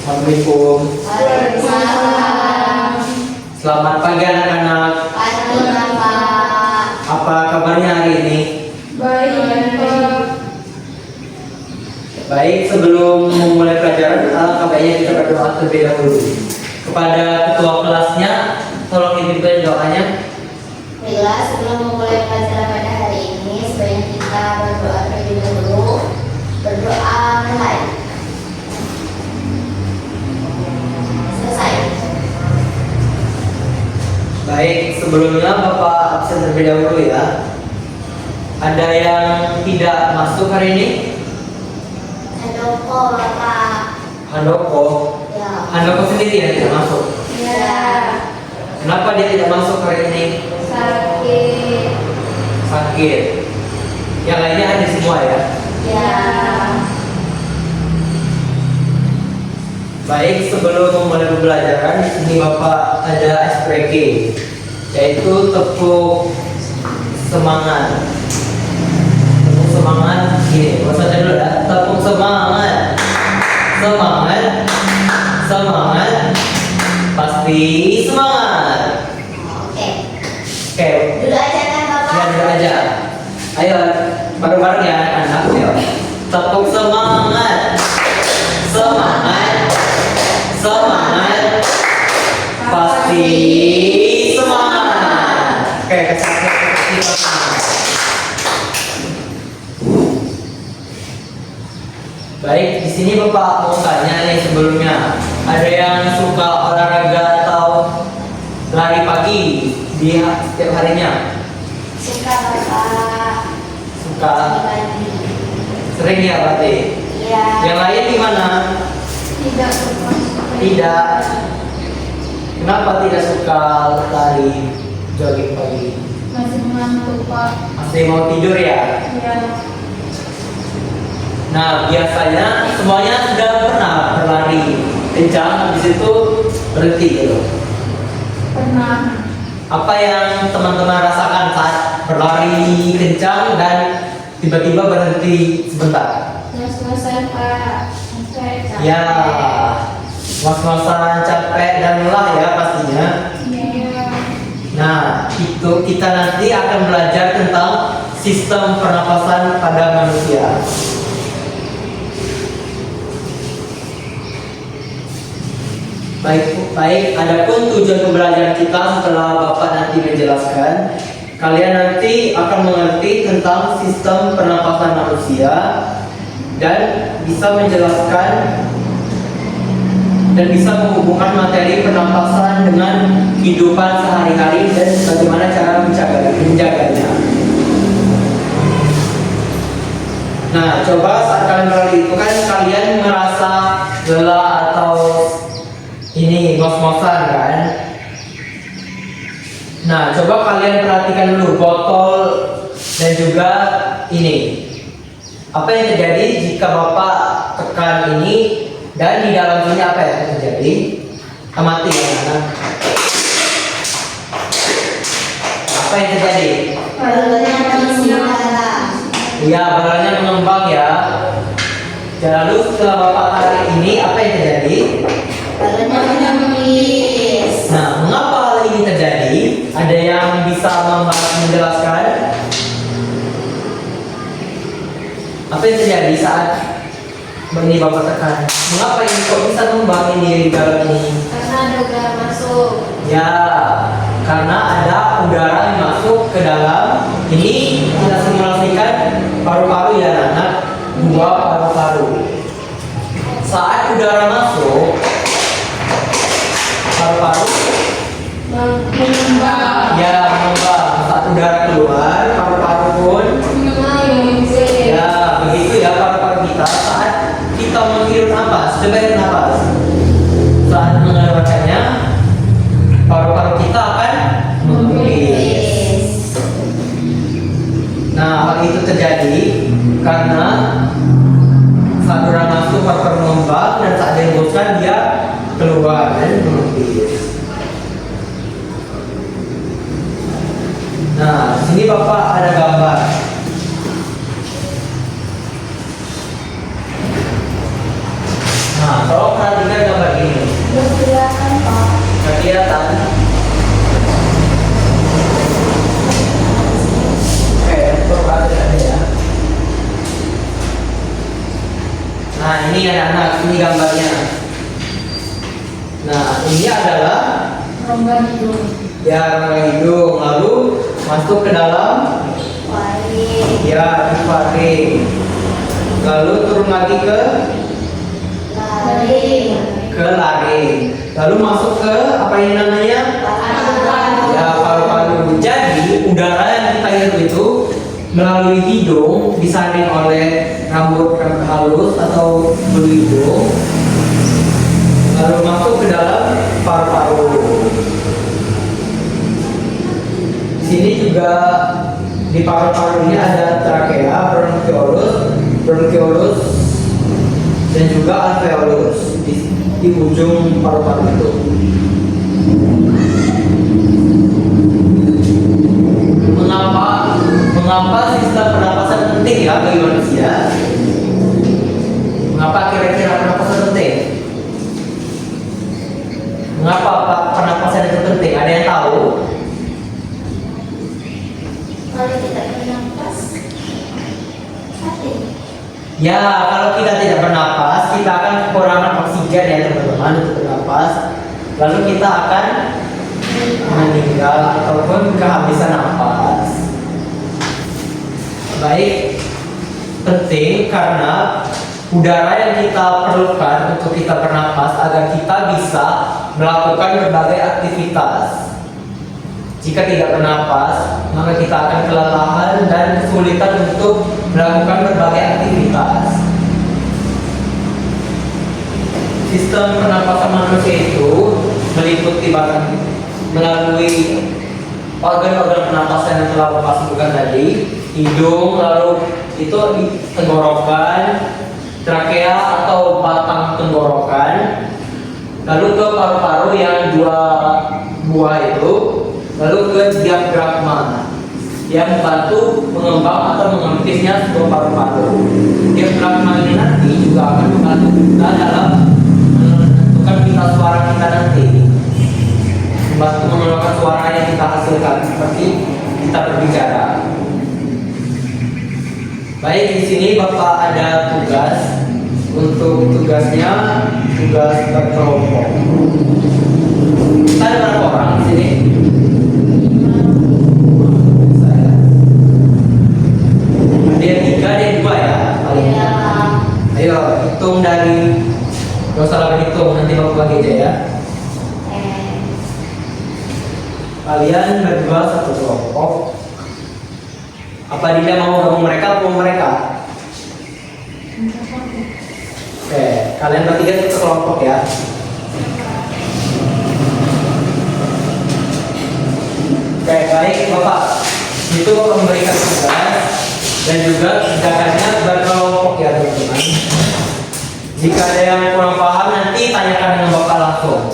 Assalamualaikum. Waalaikumsalam. Selamat pagi anak-anak. Pagi Bapak. Apa kabarnya hari ini? Baik Pak. Baik, sebelum memulai pelajaran, alangkah baiknya kita berdoa terlebih dahulu. Kepada ketua kelasnya, tolong dipimpin doanya. Baiklah, sebelum memulai pelajaran pada hari ini, sebaiknya kita berdoa terlebih dahulu. Berdoa mulai. Selesai. Baik, sebelumnya Bapak absen terlebih dahulu ya. Ada yang tidak masuk hari ini? Handoko Bapak. Handoko. Ya. Handoko sendiri yang tidak masuk. Ya. Kenapa dia tidak masuk hari ini? Sakit. Sakit. Yang lainnya ada semua ya. Ya. Baik, sebelum memulai pembelajaran, di sini Bapak ada SPG, yaitu tepuk semangat. Tepuk semangat, gini, bahasa dulu ya. Tepuk semangat, semangat, semangat, pasti semangat. Oke. Oke, Dulu aja kan Bapak. ya dulu aja. Ayo, bareng-bareng ya anak-anak. Ayo. Tepuk semangat, semangat, semangat, pasti semangat. Oke, kesakit. Baik, di sini Bapak mau tanya nih sebelumnya. Ada yang suka olahraga atau lari pagi di setiap harinya? Suka Bapak. Suka. Pagi. Sering ya berarti? Iya. Yang lain gimana? Tidak suka. Tidak. Kenapa tidak suka lari jogging pagi? Masih mengantuk Pak. Masih mau tidur ya? Iya. Nah, biasanya semuanya sudah pernah berlari kencang, habis itu berhenti gitu. Pernah. Apa yang teman-teman rasakan saat berlari kencang dan tiba-tiba berhenti sebentar? Selesai Pak. Capek. Ya, mas-masan capek dan lelah ya pastinya. Iya. Nah, itu kita nanti akan belajar tentang sistem pernapasan pada manusia. Baik. Adapun tujuan pembelajaran kita setelah Bapak nanti menjelaskan, kalian nanti akan mengerti tentang sistem pernapasan manusia dan bisa menjelaskan dan bisa menghubungkan materi pernapasan dengan kehidupan sehari-hari dan bagaimana cara menjaganya. Nah, coba saat kalian berlari itu kan kalian merasa lelah atau ini ngos-ngosan kan? Nah, coba kalian perhatikan dulu botol dan juga ini. Apa yang terjadi jika Bapak tekan ini dan di dalam sini apa yang terjadi? Amati ya, anak. Apa yang terjadi? Balonnya mengisi udara. Ya, balonnya mengembang ya. Lalu setelah Bapak tarik ini, apa yang terjadi? Balonnya menipis. Nah, mengapa hal ini terjadi? Ada yang bisa menjelaskan? Apa yang terjadi saat ini Bapak tekan? Mengapa ini kok bisa mengembang ini di dalam ini? Karena ada udara masuk. Ya, karena ada udara yang masuk ke dalam. Ini kita simulasikan paru-paru ya anak, dua paru-paru. Saat udara masuk, paru-paru Mengembang. ya mengembang. Saat udara keluar, paru-paru pun ya begitu ya paru-paru kita. Saat kita menghirup nafas, coba hirup nafas. Saat mengeluarkannya, paru-paru kita akan menipis. Nah, hal itu terjadi karena saat udara masuk paru-paru mengembang dan saat dihembuskan dia keluar dan menipis. sini Bapak ada gambar. Nah, kalau perhatikan gambar ini, Berkelihatan Pak. nggak kelihatan. Oke, perhatikan ya. Nah, ini anak-anak, ini gambarnya. Nah, ini adalah Rongga hidung. ya rongga hidung, lalu masuk ke dalam Waring. ya dipakai, lalu turun lagi Laring. ke laring, lalu masuk ke apa ini namanya ya paru-paru. Jadi udara yang kita hirup itu melalui hidung disaring oleh rambut halus atau bulu hidung, lalu masuk ke dalam paru-paru. Di sini juga di paru-paru ini ada trakea, bronchiolus, dan juga alveolus di ujung paru-paru itu. Mengapa sistem pernapasan penting ya bagi manusia? Mengapa kira-kira pernapasan penting? Mengapa Pak, pernapasan itu penting? Ada yang tahu? Kalau kita bernapas, mati. Ya, kalau kita tidak bernapas, kita akan kekurangan oksigen ya teman-teman untuk bernapas. Lalu kita akan meninggal ataupun kehabisan napas. Baik, penting karena udara yang kita perlukan untuk kita bernapas agar kita bisa melakukan berbagai aktivitas. Jika tidak bernapas, maka kita akan kelelahan dan kesulitan untuk melakukan berbagai aktivitas. Sistem pernapasan manusia itu meliputi melalui organ-organ pernapasan yang telah Bapak sebutkan tadi, hidung, lalu itu di tenggorokan, trakea atau batang tenggorokan, lalu ke paru-paru yang 2 buah itu, lalu ke diafragma yang membantu mengembang atau mengempisnya sebuah paru-paru. Diafragma ini nanti juga akan membantu kita dalam menentukan pita suara kita nanti, membantu mengeluarkan suara yang kita hasilkan seperti kita berbicara. Baik, di sini Bapak ada tugas. Untuk tugasnya, tugas berkelompok. Kita ada berapa orang di sini? Saya. Ada yang 3, ada yang 2 ya? Paling. Ya. Ayo, hitung dari, gak usah lagi hitung, nanti Bapak bagi aja ya. Kalian berdua satu kelompok. Apa dia mau gabung mereka atau mereka? Oke, kalian bertiga satu kelompok ya. Oke, baik Bapak. Itu Bapak memberikan tugas dan juga tindakannya berkelompok ya teman-teman. Jika ada yang kurang paham nanti tanyakan dengan Bapak langsung.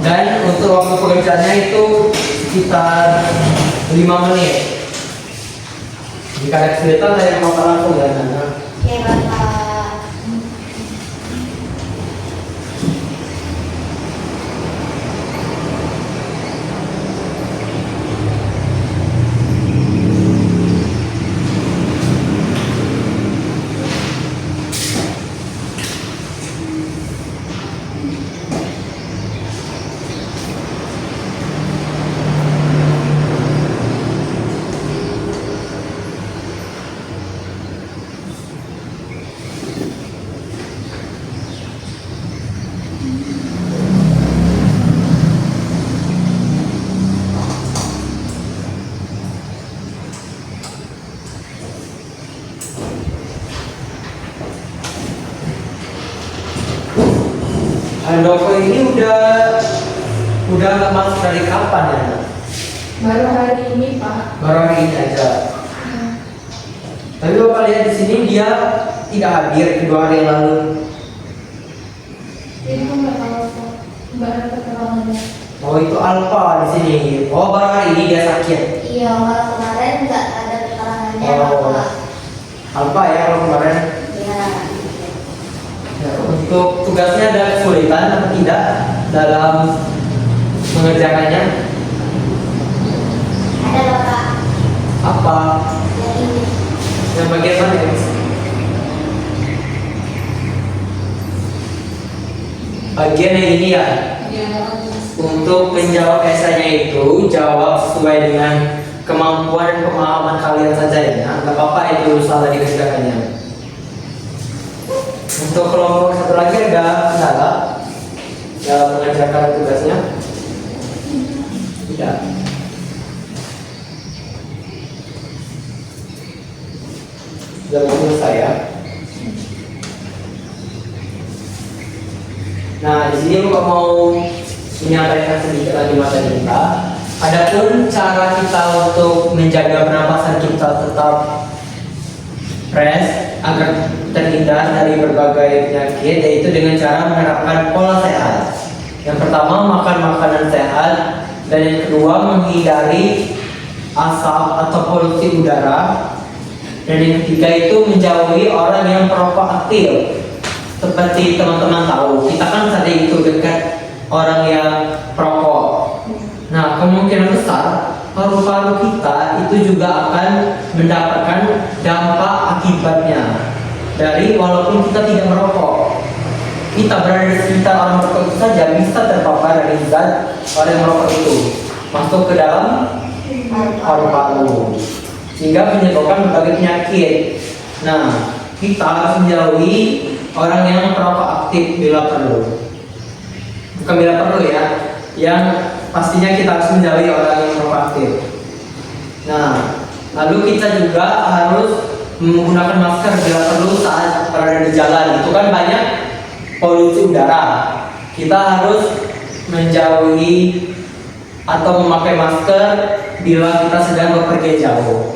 Dan untuk waktu pekerjaannya itu sekitar 5 menit. Jika ada kesulitan saya Bapak langsung ya. Oke Bapak. Handoko ini udah nggak masuk dari kapan ya? Baru hari ini Pak. Baru hari ini aja. Tapi Bapak lihat di sini dia tidak hadir 2 hari yang lalu. Itu nggak tahu Pak. Nggak ada keterangannya. Oh itu Alfa di sini. Oh baru hari ini dia sakit. Iya, kalau kemarin nggak ada keterangannya Oh. apa. Alfa ya kalau kemarin. Ya, Ya, untuk tugasnya ada kesulitan atau tidak dalam mengerjakannya? ada Bapak. Apa? Yang ini. Yang bagian mana ya? Bagian yang ini ya. Untuk menjawab esainya itu jawab sesuai dengan kemampuan dan pemahaman kalian saja ya. Nggak apa-apa itu salah dikerjakannya. Untuk kelompok satu lagi ada kendala dalam mengerjakan tugasnya? Tidak. Sudah mau selesai ya. Nah, di sini Bapak mau menyampaikan sedikit lagi materi kita. Adapun cara kita untuk menjaga pernapasan kita tetap fresh agar terhindar dari berbagai penyakit, yaitu dengan cara menerapkan pola sehat. Yang pertama makan makanan sehat, dan yang kedua menghindari asap atau polusi udara, dan yang ketiga itu menjauhi orang yang perokok aktif. Seperti teman-teman tahu, kita kan sering itu dekat orang yang perokok. Nah, kemungkinan besar paru-paru kita itu juga akan mendapatkan dampak akibatnya dari walaupun kita tidak merokok. Kita berada di sekitar orang merokok itu saja bisa terpapar dari zat orang yang merokok itu masuk ke dalam paru-paru sehingga menyebabkan berbagai penyakit. Nah, kita harus menjauhi orang yang perokok aktif bila perlu. Bukan bila perlu ya, yang pastinya kita harus menjauhi orang yang merokok aktif. Nah, lalu kita juga harus menggunakan masker bila perlu saat berada di jalan. Itu kan banyak polusi udara. Kita harus menjauhi atau memakai masker bila kita sedang bepergian jauh.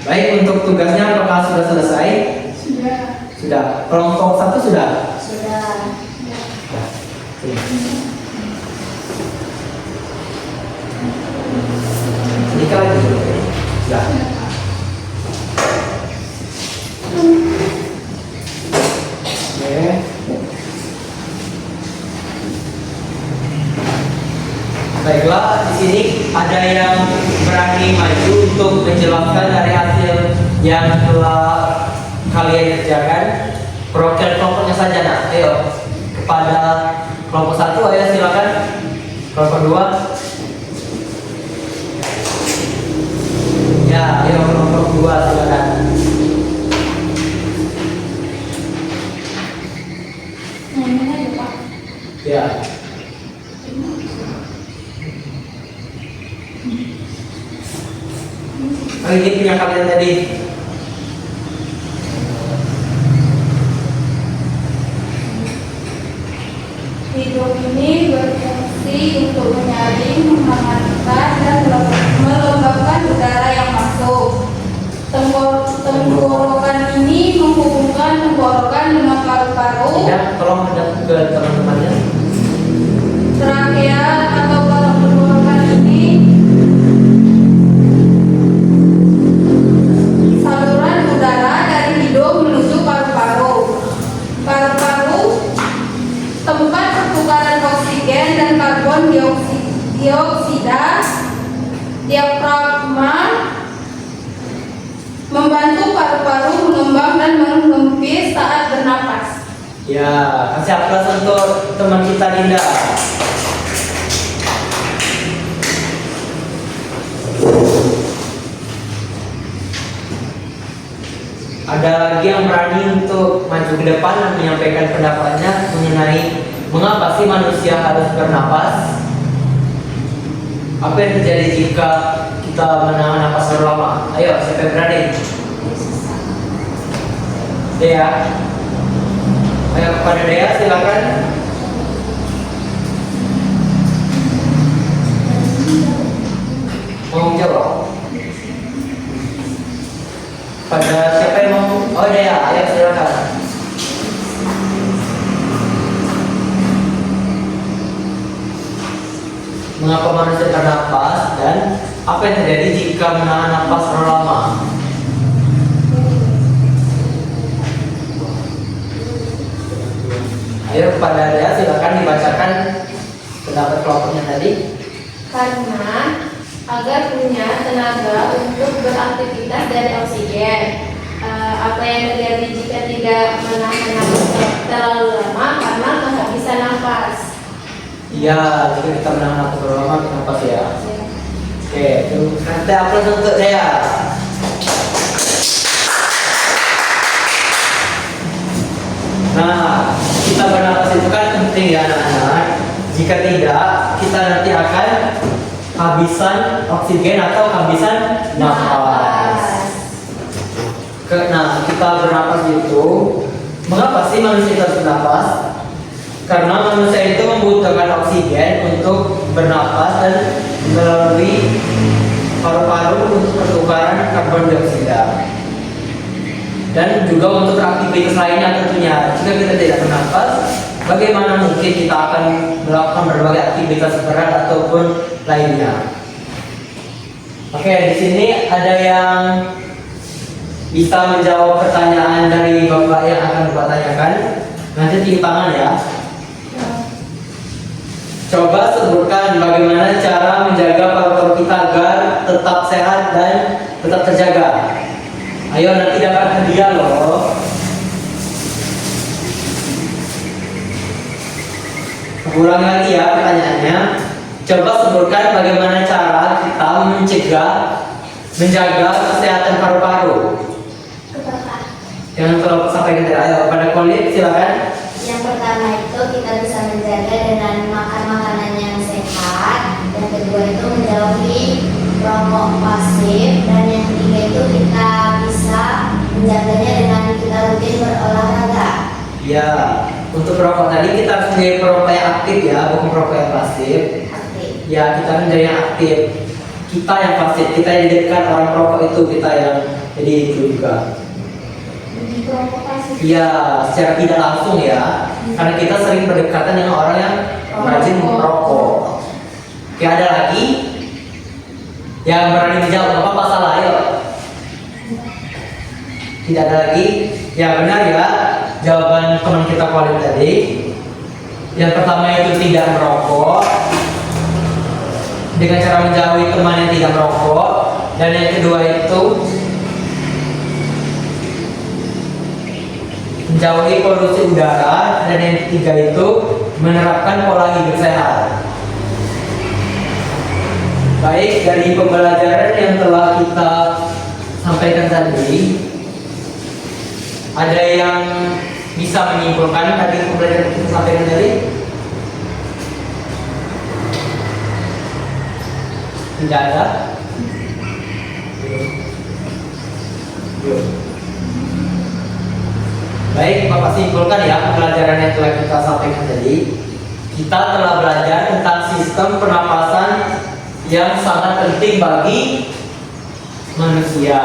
Baik, untuk tugasnya apakah sudah selesai? Sudah. Sudah. Kelompok satu sudah? Sudah. Nikah lagi? Sudah. Oke. Baiklah, di sini ada yang berani maju untuk menjelaskan dari hasil yang telah kalian kerjakan. Perwakilan kelompoknya saja, nak. Ayo kepada kelompok satu, ayo silakan. Kelompok dua. Ya, ayo kelompok dua silakan. Ini aja Pak. Ya. Oh, ini punya kalian tadi. Hidup ini berfungsi untuk menyaring, menghangatkan, dan melembabkan udara yang masuk. Tenggorokan ini menghubungkan tenggorokan dengan paru-paru. Tidak, tolong hadap ke teman-temannya. Trakea atau tenggorokan ini saluran udara dari hidung menuju paru-paru. Paru-paru tempat pertukaran oksigen dan karbon dioksida. Diafragma membantu paru-paru mengembang dan mengempis saat bernapas. Ya, kasih aplaus untuk teman kita Dinda. Ada lagi yang berani untuk maju ke depan dan menyampaikan pendapatnya mengenai mengapa sih manusia harus bernapas? Apa yang terjadi jika kita menahan napas terlalu lama? Ayo, siapa yang berani? Dea. Ayo kepada Dea, silakan. Mau jawab? Pada siapa yang mau? Oh Dea, ayo silakan. mengapa manusia bernafas, dan apa yang terjadi jika menahan nafas terlalu lama. Ayo kepada Dea, silakan dibacakan pendapat kelompoknya tadi. Karena agar punya tenaga untuk beraktivitas dari oksigen. Apa yang terjadi jika tidak menahan nafas terlalu lama karena kehabisan nafas. Iya, jika kita menahan nafas terlalu lama, nafas ya. Oke, itu nanti aplaus untuk Dea. Nah, kita bernafas itu kan penting ya anak-anak. Jika tidak, kita nanti akan habisan oksigen atau habisan nafas. Nah, kita bernafas itu, mengapa sih manusia harus bernafas? Karena manusia itu membutuhkan oksigen untuk bernafas dan melalui paru-paru untuk pertukaran karbon dioksida. Dan juga untuk beraktivitas lainnya tentunya. Jika kita tidak bernafas, bagaimana mungkin kita akan melakukan berbagai aktivitas berat ataupun lainnya? Oke, di sini ada yang bisa menjawab pertanyaan dari Bapak yang akan Bapak tanyakan. Nanti tinggi tangan ya. Coba sebutkan bagaimana cara menjaga paru-paru kita agar tetap sehat dan tetap terjaga. Ayo, nanti dapat hadiah loh. Ulang lagi ya pertanyaannya. Coba sebutkan bagaimana cara kita menjaga kesehatan paru-paru. Yang terlalu sampaikan tadi. Ayo, pada Kolib silakan. Yang pertama itu kita bisa menjaga dengan makan makanan yang sehat. Yang kedua itu menjauhi rokok pasif. Dan yang ketiga itu kita bisa menjaganya dengan kita rutin berolahraga. Ya, untuk perokok tadi kita harus menjadi perokok yang aktif ya, bukan perokok yang pasif. Aktif. Ya, kita menjadi yang aktif. Kita yang pasif, kita yang dekat orang perokok itu, kita yang jadi itu juga. Iya, secara tidak langsung ya, karena kita sering berdekatan dengan orang yang rajin merokok. Oke, ada lagi yang berani menjawab apa salah? Ayo. Tidak ada lagi. Ya benar ya, jawaban teman kita Kolib tadi. Yang pertama itu tidak merokok dengan cara menjauhi teman yang tidak merokok, dan yang kedua itu menjauhi polusi udara, dan yang ketiga itu menerapkan pola hidup sehat. Baik, dari pembelajaran yang telah kita sampaikan tadi, ada yang bisa menyimpulkan dari pembelajaran yang kita sampaikan tadi? Tidak ada? Belum. Baik, Bapak simpulkan ya pembelajaran yang telah kita sampaikan tadi. Kita telah belajar tentang sistem pernapasan yang sangat penting bagi manusia.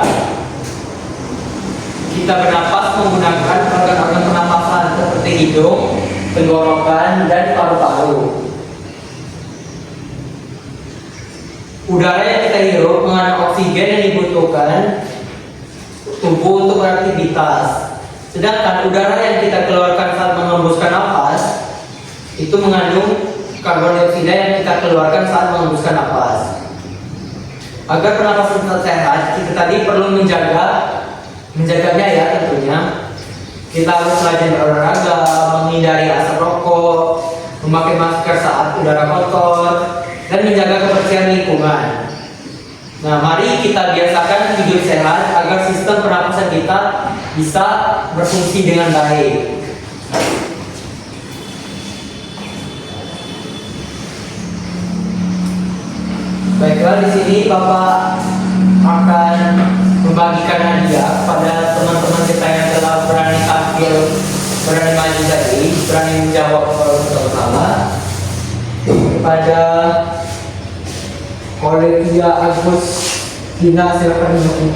Kita bernapas menggunakan organ-organ pernapasan seperti hidung, tenggorokan, dan paru-paru. Udara yang kita hirup mengandung oksigen yang dibutuhkan tubuh untuk beraktivitas. Sedangkan udara yang kita keluarkan saat mengembuskan nafas itu mengandung karbon dioksida yang kita keluarkan saat mengembuskan nafas. Agar pernapasan tetap sehat, kita tadi perlu menjaganya ya tentunya. Kita harus rajin berolahraga, menghindari asap rokok, memakai masker saat udara kotor, dan menjaga kebersihan lingkungan. Nah, mari kita biasakan hidup sehat agar sistem pernapasan kita bisa berfungsi dengan baik. Baiklah, di sini Bapak akan membagikan hadiah kepada teman-teman kita yang telah berani tampil, berani maju tadi, berani menjawab pertama. Kepada Olivia Agus Dina, silakan duduk.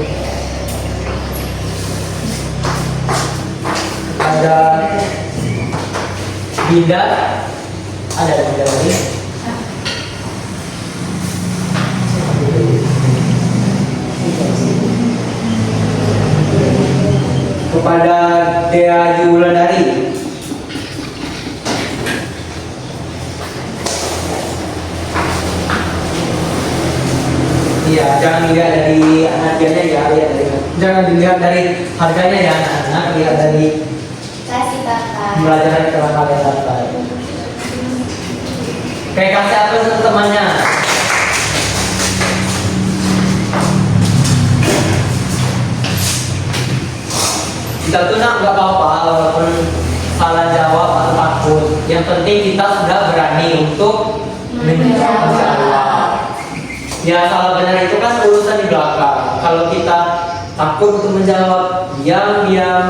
Ada Dinda, ada Dinda lagi. Dea Yulandari. Iya, jangan dilihat dari hadiahnya ya, lihat dari, jangan dilihat dari harganya ya anak-anak, lihat dari Kasih kakak. pembelajaran yang telah kalian dapat. Kayak kasih apa sama temannya? Kita tuh nak nggak apa-apa walaupun salah jawab atau takut. Yang penting kita sudah berani untuk menjawab. Ya salah benar itu kan urusan di belakang. Kalau kita takut untuk menjawab, diam.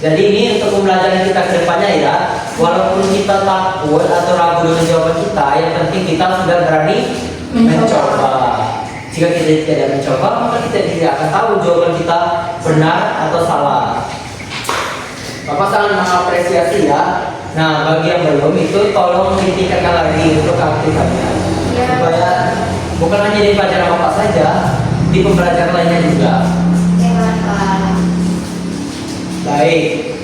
Jadi ini untuk pembelajaran kita ke depannya ya. Walaupun kita takut atau ragu dengan jawaban kita, yang penting kita sudah berani mencoba. Jika kita tidak mencoba, maka kita tidak akan tahu jawaban kita benar atau salah. Bapak sangat mengapresiasi ya. Nah, bagi yang belum itu tolong ditingkatkan lagi untuk aktivitasnya. Ya. Supaya bukan hanya di pelajaran Bapak saja, di pembelajaran lainnya juga. Oke, Bapak. Baik,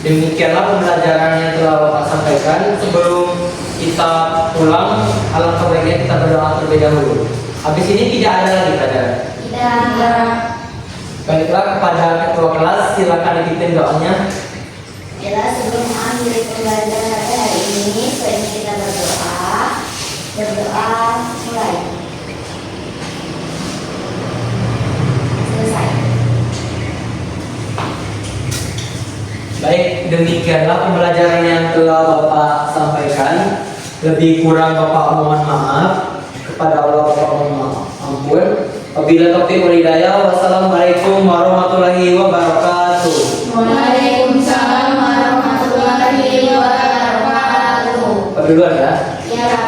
demikianlah pembelajaran yang telah Bapak sampaikan. Sebelum kita pulang, alangkah baiknya kita berdoa terlebih dahulu. Habis ini tidak ada lagi pelajaran. Tidak. Baiklah kepada ketua kelas, silakan dipimpin doanya. Adalah sebelum mengakhiri pembelajaran pada hari ini, sebaiknya kita berdoa. Berdoa mulai. Selesai. Baik, demikianlah pembelajaran yang telah Bapak sampaikan. Lebih kurang Bapak mohon maaf. Kepada Allah Bapak mohon maaf. Ampun. Wabillahi taufiq wal hidayah. Wassalamualaikum warahmatullahi wabarakatuh. Waalaikumsalam warahmatullahi wabarakatuh. Pak duluan ya. Ya.